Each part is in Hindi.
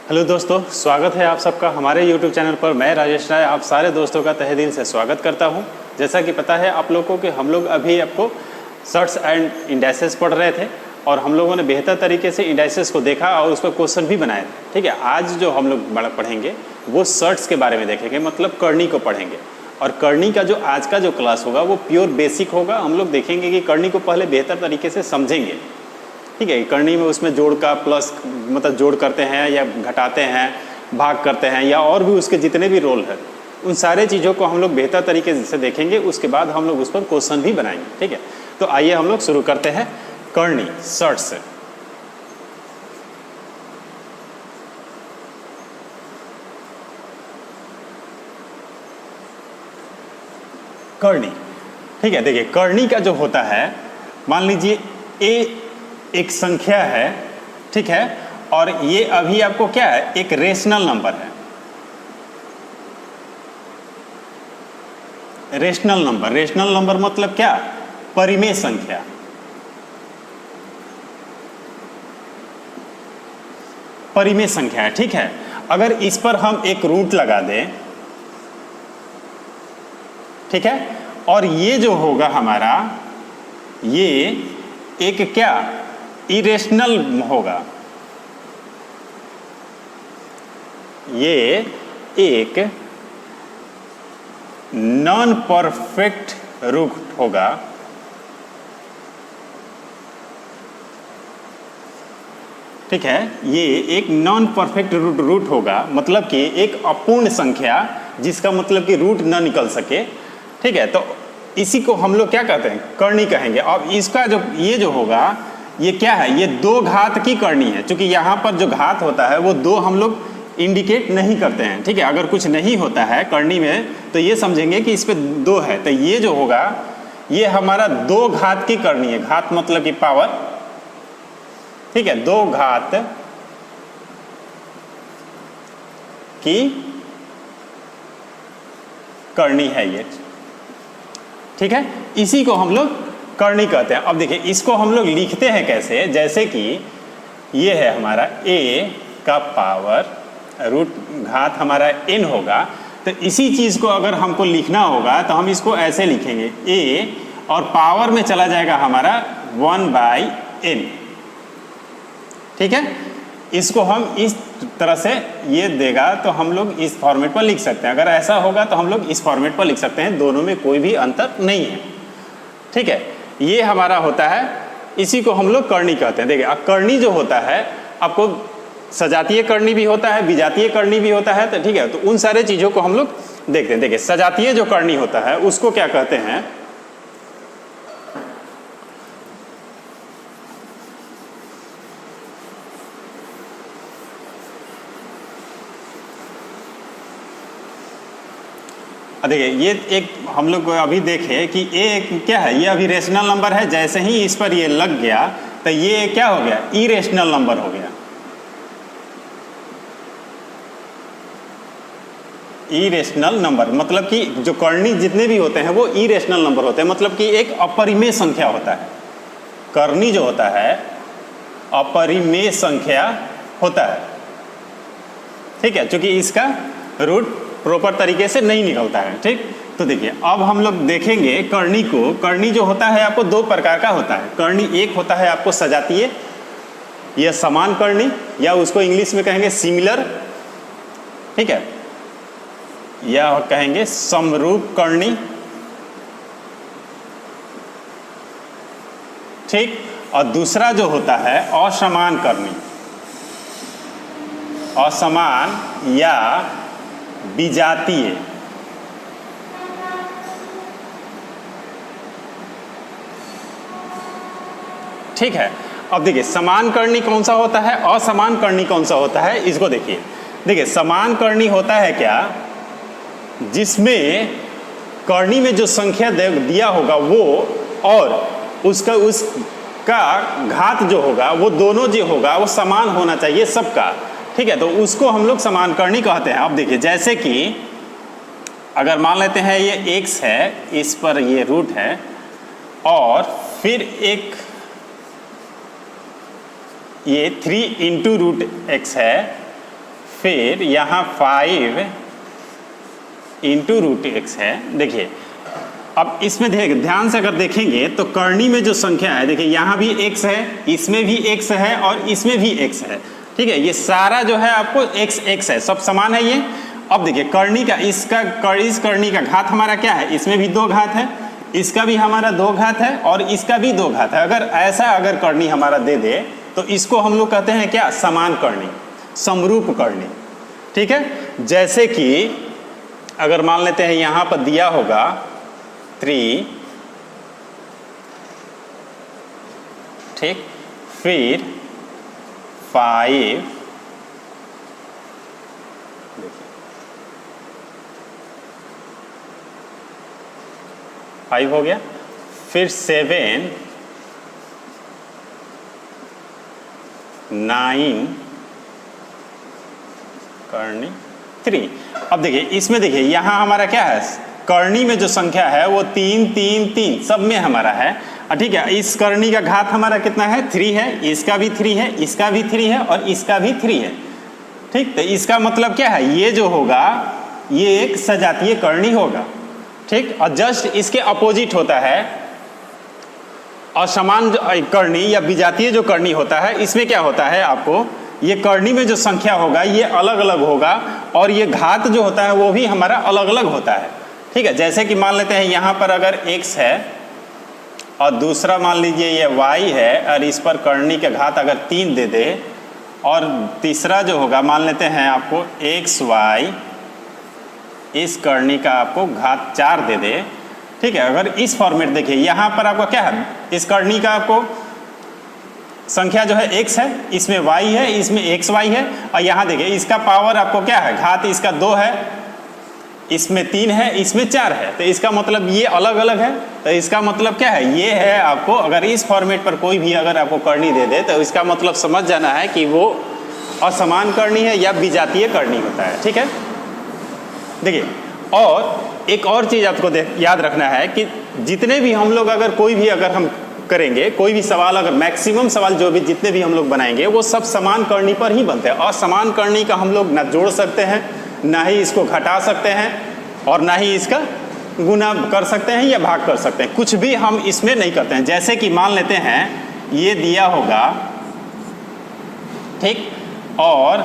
हेलो दोस्तों, स्वागत है आप सबका हमारे YouTube चैनल पर। मैं राजेश राय आप सारे दोस्तों का तहे दिल से स्वागत करता हूं। जैसा कि पता है आप लोगों को कि हम लोग अभी आपको सर्ट्स एंड इंडाइसेस पढ़ रहे थे और हम लोगों ने बेहतर तरीके से इंडाइसेस को देखा और उस पर क्वेश्चन भी बनाए थे। ठीक है, आज जो हम लोग पढ़ेंगे वो सर्ट्स के बारे में देखेंगे, मतलब करनी को पढ़ेंगे। और करनी का जो आज का जो क्लास होगा वो प्योर बेसिक होगा। हम लोग देखेंगे कि करनी को पहले बेहतर तरीके से समझेंगे। ठीक है, करनी में उसमें जोड़ का प्लस मतलब जोड़ करते हैं या घटाते हैं, भाग करते हैं या और भी उसके जितने भी रोल है उन सारे चीज़ों को हम लोग बेहतर तरीके से देखेंगे। उसके बाद हम लोग उस पर क्वेश्चन भी बनाएंगे। ठीक है, तो आइए हम लोग शुरू करते हैं करनी सर्ट से। करनी, ठीक है, देखिए करनी का जो होता है, मान लीजिए ए एक संख्या है, ठीक है, और ये अभी आपको क्या है, एक रेशनल नंबर है। रेशनल नंबर मतलब क्या, परिमेय संख्या। परिमेय संख्या है, ठीक है। अगर इस पर हम एक रूट लगा दें, ठीक है, और ये जो होगा हमारा, ये एक क्या इरेशनल होगा, ये एक नॉन परफेक्ट रूट होगा। ठीक है, ये एक नॉन परफेक्ट रूट होगा, मतलब कि एक अपूर्ण संख्या जिसका मतलब कि रूट ना निकल सके। ठीक है, तो इसी को हम लोग क्या कहते हैं, करनी कहेंगे। अब इसका जो ये जो होगा, ये क्या है, ये दो घात की करनी है। क्योंकि यहाँ पर जो घात होता है वो दो हम लोग इंडिकेट नहीं करते हैं। ठीक है, अगर कुछ नहीं होता है करनी में तो ये समझेंगे कि इस पे दो है, तो ये जो होगा ये हमारा दो घात की करनी है। घात मतलब कि पावर, ठीक है, दो घात की करनी है ये। ठीक है, इसी को हम लोग करनी कहते हैं। अब देखिए इसको हम लोग लिखते हैं कैसे, जैसे कि ये है हमारा a का पावर रूट घात हमारा n होगा। तो इसी चीज़ को अगर हमको लिखना होगा तो हम इसको ऐसे लिखेंगे, a और पावर में चला जाएगा हमारा 1/n। ठीक है, इसको हम इस तरह से ये देगा तो हम लोग इस फॉर्मेट पर लिख सकते हैं। अगर ऐसा होगा तो हम लोग इस फॉर्मेट पर लिख सकते हैं, दोनों में कोई भी अंतर नहीं है। ठीक है, ये हमारा होता है, इसी को हम लोग करनी कहते हैं। देखिए अब करनी जो होता है, आपको सजातीय करनी भी होता है, विजातीय करनी भी होता है। तो ठीक है, तो उन सारे चीज़ों को हम लोग देखते हैं। देखिए सजातीय जो करनी होता है उसको क्या कहते हैं, देखिए ये एक हम लोग अभी देखे कि ए क्या है, ये अभी रेशनल नंबर है। जैसे ही इस पर ये लग गया तो ये क्या हो गया, इरेशनल नंबर हो गया। इरेशनल नंबर मतलब कि जो करनी जितने भी होते हैं वो इरेशनल नंबर होते हैं, मतलब कि एक अपरिमेय संख्या होता है। करनी जो होता है अपरिमेय संख्या होता है। ठीक है, क्योंकि इसका रूट प्रॉपर तरीके से नहीं निकलता है। ठीक, तो देखिए अब हम लोग देखेंगे करनी को। करनी जो होता है आपको दो प्रकार का होता है। करनी एक होता है आपको सजातीय या समान करनी, या उसको इंग्लिश में कहेंगे सिमिलर, ठीक है, या कहेंगे समरूप करनी। ठीक, और दूसरा जो होता है असमान करनी, असमान या विजातीय। ठीक है, अब देखिए समान करनी कौन सा होता है, असमान करनी कौन सा होता है, इसको देखिए। देखिए समान करनी होता है क्या, जिसमें करनी में जो संख्या दिया होगा वो और उसका घात जो होगा वो दोनों जो होगा वो समान होना चाहिए सबका। ठीक है, तो उसको हम लोग समान करनी कहते हैं। अब देखिए जैसे कि अगर मान लेते हैं ये x है, इस पर ये रूट है और फिर एक ये 3 इंटू रूट एक्स है, फिर यहाँ 5 इंटू रूट एक्स है। देखिए अब इसमें ध्यान से अगर देखेंगे तो कर्णी में जो संख्या है, देखिए यहाँ भी x है, इसमें भी x है और इसमें भी x है। ठीक है, ये सारा जो है आपको x x है, सब समान है ये। अब देखिए कर्णी का इस कर्णी का घात हमारा क्या है, इसमें भी 2 घात है, इसका भी हमारा 2 घात है और इसका भी 2 घात है। अगर कर्णी हमारा दे दे तो इसको हम लोग कहते हैं क्या, समान कर्णी, समरूप कर्णी। ठीक है, जैसे कि अगर मान लेते हैं यहाँ पर दिया होगा 3, ठीक, फिर 5, देखिए 5 हो गया, फिर 7, 9 कर्णी 3। अब देखिए इसमें देखिए यहाँ हमारा क्या है, कर्णी में जो संख्या है वो 3 3 3 सब में हमारा है। ठीक है, इस कर्णी का घात हमारा कितना है, 3 है, इसका भी 3 है, इसका भी 3 है और इसका भी 3 है। ठीक, तो इसका मतलब क्या है, ये जो होगा ये एक सजातीय कर्णी होगा। ठीक, और जस्ट इसके अपोजिट होता है असमान कर्णी या विजातीय जो कर्णी होता है, इसमें क्या होता है आपको, ये कर्णी में जो संख्या होगा ये अलग अलग होगा और ये घात जो होता है वो भी हमारा अलग अलग होता है। ठीक है, जैसे कि मान लेते हैं यहाँ पर अगर x है और दूसरा मान लीजिए ये y है और इस पर कर्णी के घात अगर 3 दे दे और तीसरा जो होगा मान लेते हैं आपको xy, इस कर्णी का आपको घात 4 दे दे। ठीक है, अगर इस फॉर्मेट देखिए यहाँ पर आपका क्या है, इस कर्णी का आपको संख्या जो है x है, इसमें y है, इसमें xy है और यहाँ देखिए इसका पावर आपको क्या है, घात इसका 2 है, इसमें 3 है, इसमें 4 है, तो इसका मतलब ये अलग अलग है। तो इसका मतलब क्या है, ये है आपको अगर इस फॉर्मेट पर कोई भी अगर आपको कर्णी दे दे तो इसका मतलब समझ जाना है कि वो असमान कर्णी है या विजातीय कर्णी होता है। ठीक है, देखिए और एक और चीज़ आपको याद रखना है कि जितने भी हम लोग अगर कोई भी अगर हम करेंगे कोई भी सवाल, अगर मैक्सिमम सवाल जो भी जितने भी हम लोग बनाएंगे वो सब समान कर्णी पर ही बनते हैं। असमान कर्णी का हम लोग ना जोड़ सकते हैं, ना ही इसको घटा सकते हैं और ना ही इसका गुना कर सकते हैं या भाग कर सकते हैं, कुछ भी हम इसमें नहीं करते हैं। जैसे कि मान लेते हैं ये दिया होगा, ठीक, और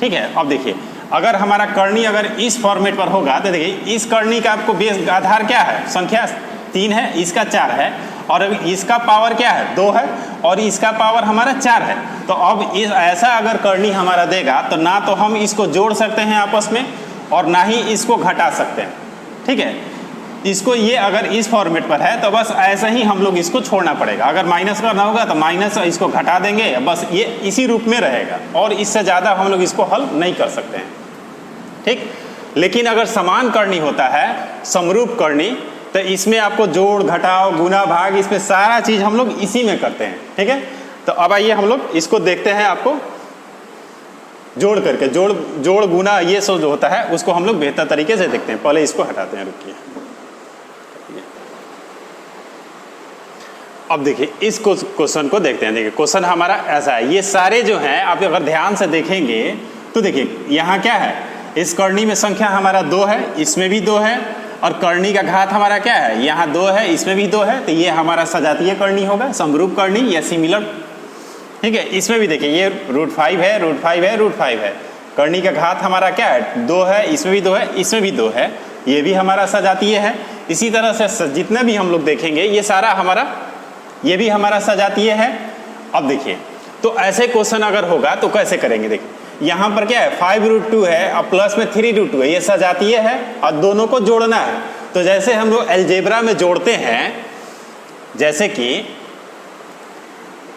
ठीक है, अब देखिए अगर हमारा कर्णी अगर इस फॉर्मेट पर होगा तो देखिए इस कर्णी का आपको बेस आधार क्या है, संख्या 3 है, इसका 4 है और इसका पावर क्या है, 2 है और इसका पावर हमारा 4 है। तो अब इस ऐसा अगर कर्णी हमारा देगा तो ना तो हम इसको जोड़ सकते हैं आपस में और ना ही इसको घटा सकते हैं। ठीक है, इसको ये अगर इस फॉर्मेट पर है तो बस ऐसा ही हम लोग इसको छोड़ना पड़ेगा। अगर माइनस करना होगा तो माइनस इसको घटा देंगे, बस ये इसी रूप में रहेगा और इससे ज़्यादा हम लोग इसको हल नहीं कर सकते हैं। ठीक, लेकिन अगर समान कर्णी होता है, समरूप कर्णी, तो इसमें आपको जोड़ घटाव गुना भाग इसमें सारा चीज़ हम लोग इसी में करते हैं। ठीक है, तो अब आइए हम लोग इसको देखते हैं, आपको जोड़ करके जोड़ गुना ये सब जो होता है उसको हम लोग बेहतर तरीके से देखते हैं। पहले इसको हटाते हैं, रुकिए। अब देखिए इस क्वेश्चन को देखते हैं। देखिए क्वेश्चन हमारा ऐसा है, ये सारे जो हैं आप अगर ध्यान से देखेंगे तो देखिए यहाँ क्या है, इस कर्णी में संख्या हमारा 2 है, इसमें भी 2 है और कर्णी का घात हमारा क्या है, यहाँ 2 है, इसमें भी 2 है, तो ये हमारा सजातीय कर्णी होगा, समरूप कर्णी या सिमिलर। ठीक है, इसमें भी देखिए ये √5 है, √5 है, √5 है, कर्णी का घात हमारा क्या है, 2 है, इसमें भी 2 है, इसमें भी 2 है, ये भी हमारा सजातीय है। इसी तरह से जितने भी हम लोग देखेंगे ये सारा हमारा, ये भी हमारा सजातीय है। अब देखिए तो ऐसे क्वेश्चन अगर होगा तो कैसे करेंगे, देखिए यहाँ पर क्या है 5√2 है और प्लस में 3√2 है, ये सजातीय है और दोनों को जोड़ना है। तो जैसे हम लोग अलजेब्रा में जोड़ते हैं, जैसे कि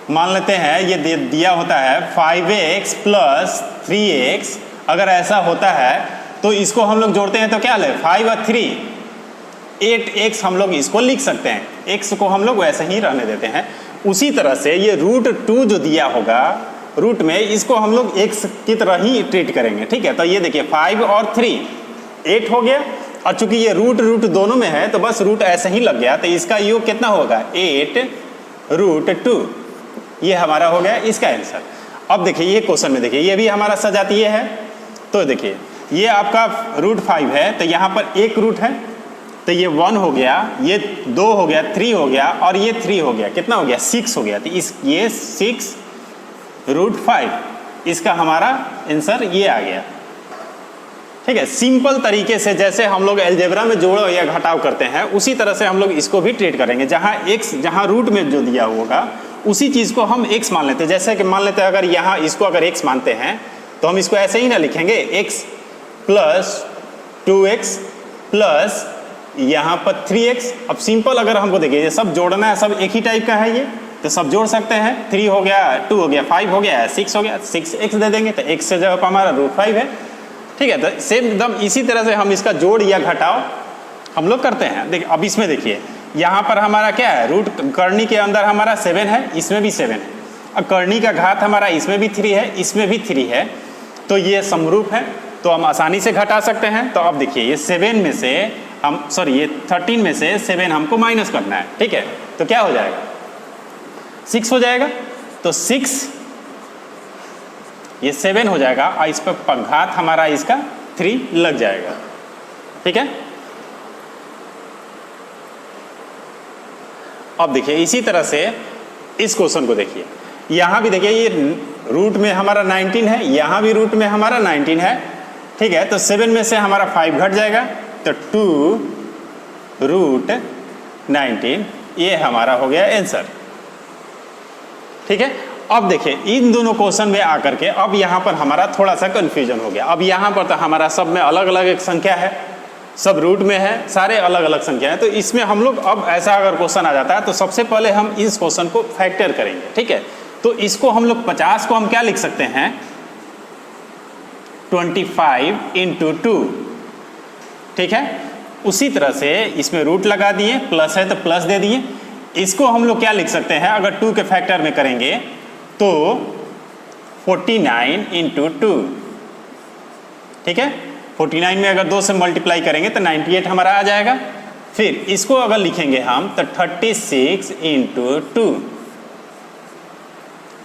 मान लेते हैं ये दिया होता है 5x + 3x, अगर ऐसा होता है तो इसको हम लोग जोड़ते हैं तो क्या ले 5 और 3 8x हम लोग इसको लिख सकते हैं, x को हम लोग वैसे ही रहने देते हैं। उसी तरह से ये √2 जो दिया होगा रूट में, इसको हम लोग x की तरह ही ट्रीट करेंगे। ठीक है, तो ये देखिए 5 और 3 8 हो गया और चूंकि ये रूट दोनों में है तो बस रूट ऐसे ही लग गया, तो इसका योग कितना होगा 8√2। ये हमारा हो गया इसका आंसर। अब देखिए ये क्वेश्चन में देखिए ये भी हमारा सजातीय है, तो देखिए ये आपका √5 है, तो यहाँ पर एक रूट है, तो ये 1 हो गया, ये 2 हो गया, 3 हो गया और ये 3 हो गया, कितना हो गया 6 हो गया। तो ये 6√5 इसका हमारा आंसर ये आ गया। ठीक है, सिंपल तरीके से जैसे हम लोग अलजेब्रा में जोड़ या घटाव करते हैं उसी तरह से हम लोग इसको भी ट्रीट करेंगे। जहाँ रूट में जो दिया होगा उसी चीज़ को हम x मान लेते हैं। जैसे कि मान लेते हैं अगर यहाँ इसको अगर x मानते हैं तो हम इसको ऐसे ही ना लिखेंगे, x प्लस 2x प्लस यहाँ पर 3x। अब सिंपल अगर हमको देखिए ये सब जोड़ना है, सब एक ही टाइप का है, ये तो सब जोड़ सकते हैं। 3 हो गया, 2 हो गया, 5 हो गया, 6 हो गया, 6x दे देंगे तो x से जगह पर हमारा √5 है। ठीक है, तो सेम एकदम इसी तरह से हम इसका जोड़ या घटाव हम लोग करते हैं। देखिए अब इसमें देखिए यहाँ पर हमारा क्या है, रूट कर्णी के अंदर हमारा 7 है, इसमें भी 7 है, और कर्णी का घात हमारा इसमें भी 3 है, इसमें भी 3 है, तो ये समरूप है, तो हम आसानी से घटा सकते हैं। तो अब देखिए ये 7 में से हम ये 13 में से 7 हमको माइनस करना है। ठीक है, तो क्या हो जाएगा 6 हो जाएगा, तो 6 ये 7 हो जाएगा और इस पर घात हमारा इसका 3 लग जाएगा। ठीक है, अब देखिए इसी तरह से इस क्वेश्चन को देखिए, यहाँ भी देखिए ये रूट में हमारा 19 है, यहाँ भी रूट में हमारा 19 है। ठीक है, तो 7 में से हमारा 5 घट जाएगा, तो 2√19 ये हमारा हो गया आंसर। ठीक है, अब देखिए इन दोनों क्वेश्चन में आकर के अब यहाँ पर हमारा थोड़ा सा कंफ्यूजन हो गया। अब यहाँ पर तो हमारा सब में अलग अलग एक संख्या है, सब रूट में है, सारे अलग अलग संख्या है, तो इसमें हम लोग अब ऐसा अगर क्वेश्चन आ जाता है तो सबसे पहले हम इस क्वेश्चन को फैक्टर करेंगे। ठीक है, तो इसको हम लोग 50 को हम क्या लिख सकते हैं 25 × 2। ठीक है, उसी तरह से इसमें रूट लगा दिए, प्लस है तो प्लस दे दिए। इसको हम लोग क्या लिख सकते हैं अगर 2 के फैक्टर में करेंगे तो 49 × 2। ठीक है, 49 में अगर 2 से मल्टीप्लाई करेंगे तो 98 हमारा आ जाएगा। फिर इसको अगर लिखेंगे हम तो 36 × 2।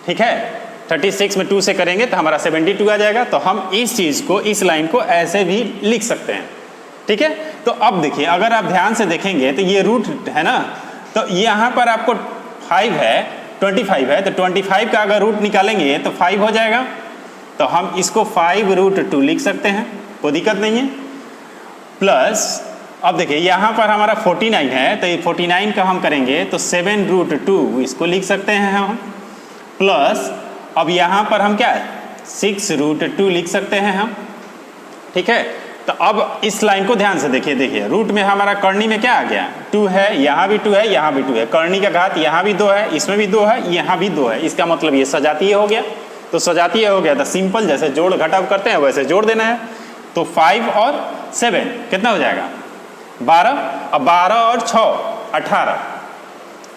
ठीक है, 36 में 2 से करेंगे तो हमारा 72 आ जाएगा। तो हम इस चीज़ को, इस लाइन को ऐसे भी लिख सकते हैं। ठीक है, तो अब देखिए अगर आप ध्यान से देखेंगे तो ये रूट है ना, तो यहाँ पर आपको 5 है, 25 है, तो 25 का अगर रूट निकालेंगे तो 5 हो जाएगा। तो हम इसको 5√2 लिख सकते हैं, कोई दिक्कत नहीं है। प्लस अब देखिए यहाँ पर हमारा 49 है, तो ये 49 का हम करेंगे तो 7√2 इसको लिख सकते हैं हम। प्लस अब यहाँ पर हम क्या है 6√2 लिख सकते हैं हम। ठीक है, तो अब इस लाइन को ध्यान से देखिए, देखिए रूट में हमारा कर्णी में क्या आ गया 2 है, यहाँ भी 2 है, यहाँ भी 2 है, कर्णी का घात यहाँ भी 2 है, इसमें भी 2 है, यहाँ भी 2 है, इसका मतलब ये सजातीय हो गया। तो सजातीय हो गया तो सिंपल जैसे जोड़ घटाव करते हैं वैसे जोड़ देना है। तो 5 और 7 कितना हो जाएगा 12, अब 12 और 6 18,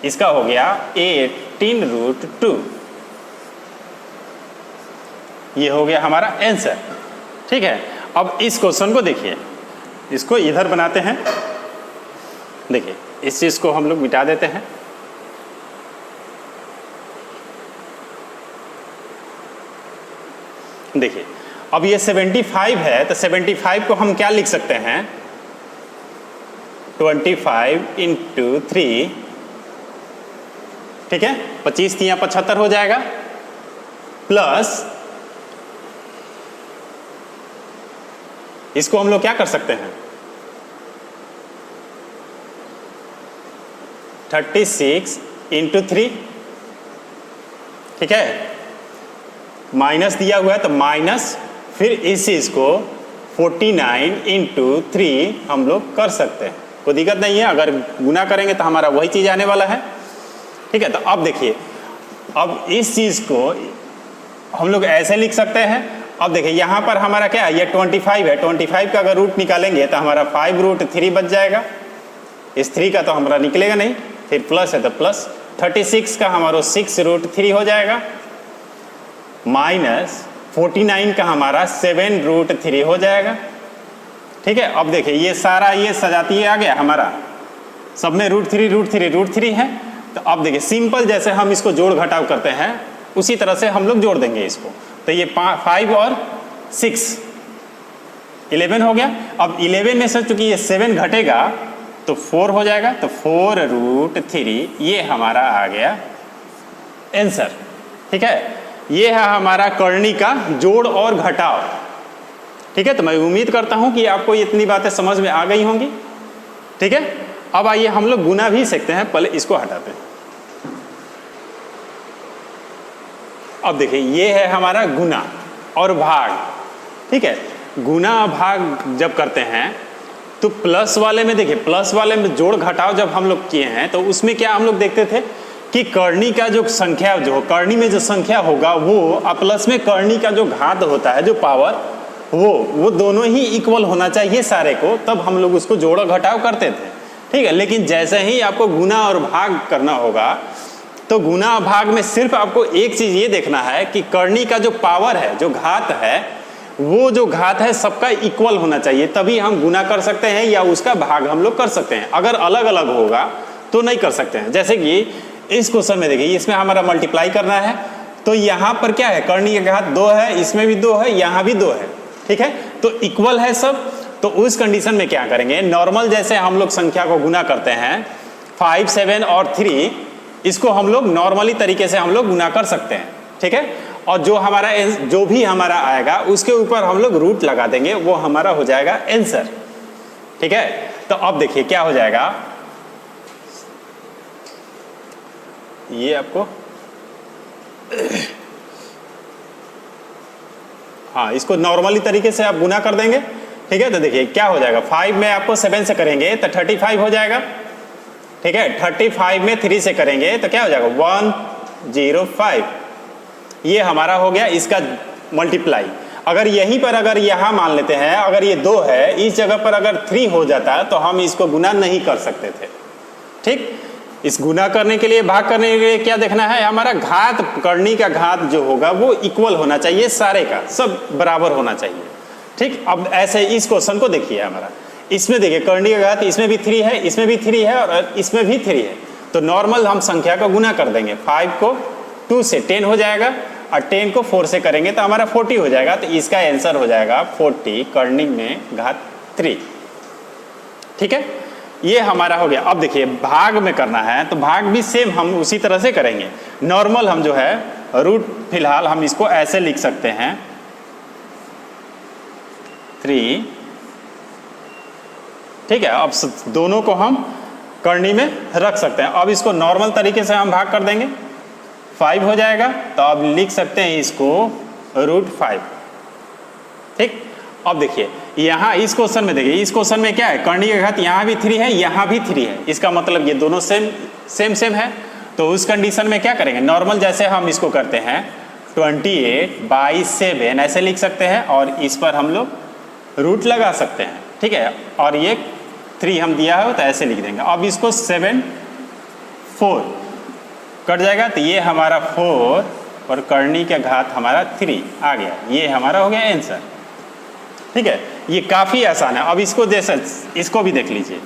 इसका हो गया 18√2। ये हो गया हमारा आंसर। ठीक है, अब इस क्वेश्चन को देखिए, इसको इधर बनाते हैं। देखिए इस चीज़ को हम लोग मिटा देते हैं। देखिए अब ये 75 है, तो 75 को हम क्या लिख सकते हैं 25 × 3। ठीक है, 25 3 75 हो जाएगा। प्लस इसको हम लोग क्या कर सकते हैं 36 × 3। ठीक है, माइनस दिया हुआ है तो माइनस, फिर इस चीज़ को 49 × 3 हम लोग कर सकते हैं, कोई दिक्कत नहीं है। अगर गुना करेंगे तो हमारा वही चीज़ आने वाला है। ठीक है, तो अब देखिए अब इस चीज़ को हम लोग ऐसे लिख सकते हैं। अब देखिए यहाँ पर हमारा क्या है ये 25 है, 25 का अगर रूट निकालेंगे तो हमारा 5√3 बच जाएगा। इस 3 का तो हमारा निकलेगा नहीं, फिर प्लस है तो प्लस 36 का हमारा 6√3 हो जाएगा, माइनस 49 का हमारा 7√3 हो जाएगा। ठीक है, अब देखिए ये सारा ये सजातीय आ गया हमारा, सब में √3 है। तो अब देखिए सिंपल जैसे हम इसको जोड़ घटाव करते हैं उसी तरह से हम लोग जोड़ देंगे इसको। तो ये 5 और 6 11 हो गया। अब 11 में से चूंकि ये 7 घटेगा तो 4 हो जाएगा, तो 4√3 ये हमारा आ गया आंसर। ठीक है, ये है हमारा करनी का जोड़ और घटाव। ठीक है, तो मैं उम्मीद करता हूं कि आपको इतनी बातें समझ में आ गई होंगी। ठीक है, अब आइए हम लोग गुना भी सीखते हैं, पहले इसको हटाते हैं। अब देखिए ये है हमारा गुना और भाग। ठीक है, गुना भाग जब करते हैं तो प्लस वाले में देखिए, प्लस वाले में जोड़ घटाव जब हम लोग किए हैं तो उसमें क्या हम लोग देखते थे कि करनी का जो संख्या जो करनी में जो संख्या होगा वो प्लस में करनी का जो घात होता है जो पावर वो दोनों ही इक्वल होना चाहिए सारे को, तब हम लोग उसको जोड़ घटाव करते थे। ठीक है, लेकिन जैसे ही आपको गुना और भाग करना होगा तो गुना भाग में सिर्फ आपको एक चीज ये देखना है कि करनी का जो पावर है जो घात है वो जो घात है सबका इक्वल होना चाहिए, तभी हम गुना कर सकते हैं या उसका भाग हम लोग कर सकते हैं। अगर अलग अलग होगा तो नहीं कर सकते हैं। जैसे कि इस क्वेश्चन में देखिए, इसमें हमारा मल्टीप्लाई करना है तो यहाँ पर क्या है, करनी का घात 2 है, इसमें भी 2 है, यहाँ भी 2 है। ठीक है, तो इक्वल है सब। तो उस कंडीशन में क्या करेंगे, नॉर्मल जैसे हम लोग संख्या को गुना करते हैं 5, 7 और 3, इसको हम लोग नॉर्मली तरीके से हम लोग गुना कर सकते हैं। ठीक है, और जो भी हमारा आएगा उसके ऊपर हम लोग रूट लगा देंगे, वो हमारा हो जाएगा आंसर। ठीक है, तो अब देखिए क्या हो जाएगा, ये आपको हाँ इसको नॉर्मली तरीके से आप गुना कर देंगे। ठीक है, तो देखिए क्या हो जाएगा, 5 में आपको 7 से करेंगे तो 35 हो जाएगा। ठीक है, 35 में 3 से करेंगे तो क्या हो जाएगा 105, ये हमारा हो गया इसका मल्टीप्लाई। अगर यहीं पर अगर यहाँ मान लेते हैं, अगर ये 2 है, इस जगह पर अगर 3 हो जाता तो हम इसको गुना नहीं कर सकते थे। ठीक, इस गुना करने के लिए भाग करने के लिए क्या देखना है, हमारा घात करनी का घात जो होगा वो इक्वल होना चाहिए, सारे का सब बराबर होना चाहिए। ठीक, अब ऐसे इस क्वेश्चन को देखिए, हमारा इसमें देखिए करनी का घात इसमें भी 3 है, इसमें भी 3 है और इसमें भी 3 है, तो नॉर्मल हम संख्या का गुना कर देंगे। 5 को 2 से 10 हो जाएगा और 10 को 4 से करेंगे तो हमारा 40 हो जाएगा। तो इसका आंसर हो जाएगा 40 करनी में घात 3। ठीक है, ये हमारा हो गया। अब देखिए भाग में करना है तो भाग भी सेम हम उसी तरह से करेंगे। नॉर्मल हम जो है रूट फिलहाल हम इसको ऐसे लिख सकते हैं 3। ठीक है, अब दोनों को हम करनी में रख सकते हैं। अब इसको नॉर्मल तरीके से हम भाग कर देंगे, 5 हो जाएगा, तो अब लिख सकते हैं इसको √5। ठीक, अब देखिए यहाँ इस क्वेश्चन में देखिए, इस क्वेश्चन में क्या है, करनी का घात यहाँ भी 3 है, यहाँ भी 3 है, इसका मतलब ये दोनों सेम है। तो उस कंडीशन में क्या करेंगे, नॉर्मल जैसे हम इसको करते हैं 28/7 ऐसे लिख सकते हैं और इस पर हम लोग रूट लगा सकते हैं। ठीक है, और ये 3 हम दिया है तो ऐसे लिख देंगे। अब इसको 7 4 कट जाएगा, तो ये हमारा 4 और करनी का घात हमारा 3 आ गया, ये हमारा हो गया आंसर। ठीक है, ये काफ़ी आसान है। अब इसको जैसे इसको भी देख लीजिए,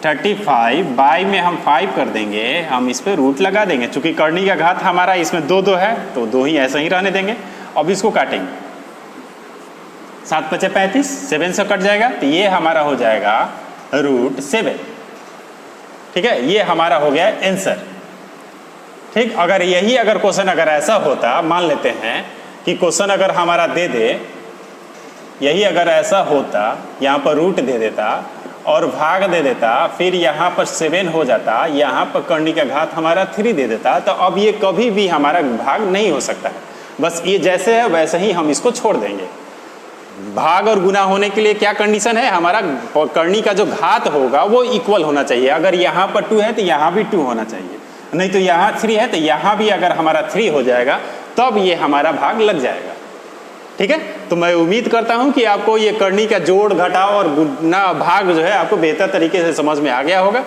35 में हम 5 कर देंगे, हम इस पर रूट लगा देंगे, चूंकि करनी का घात हमारा इसमें 2 है तो 2 ही ऐसा ही रहने देंगे। अब इसको काटेंगे, 7 × 5 = 35, 7 से कट जाएगा, तो ये हमारा हो जाएगा √7। ठीक है, ये हमारा हो गया आंसर। ठीक, अगर यही अगर क्वेश्चन अगर ऐसा होता, मान लेते हैं कि क्वेश्चन अगर हमारा दे दे, यही अगर ऐसा होता, यहाँ पर रूट दे देता और भाग दे देता, फिर यहाँ पर 7 हो जाता, यहाँ पर करनी का घात हमारा 3 दे देता, तो अब ये कभी भी हमारा भाग नहीं हो सकता है। बस ये जैसे है वैसे ही हम इसको छोड़ देंगे। भाग और गुना होने के लिए क्या कंडीशन है, हमारा करनी का जो घात होगा वो इक्वल होना चाहिए। अगर यहाँ पर 2 है तो यहाँ भी 2 होना चाहिए, नहीं तो यहाँ 3 है तो यहाँ भी अगर हमारा 3 हो जाएगा तब ये हमारा भाग लग जाएगा। ठीक है, तो मैं उम्मीद करता हूं कि आपको ये करनी का जोड़ घटाव और गुना भाग जो है आपको बेहतर तरीके से समझ में आ गया होगा।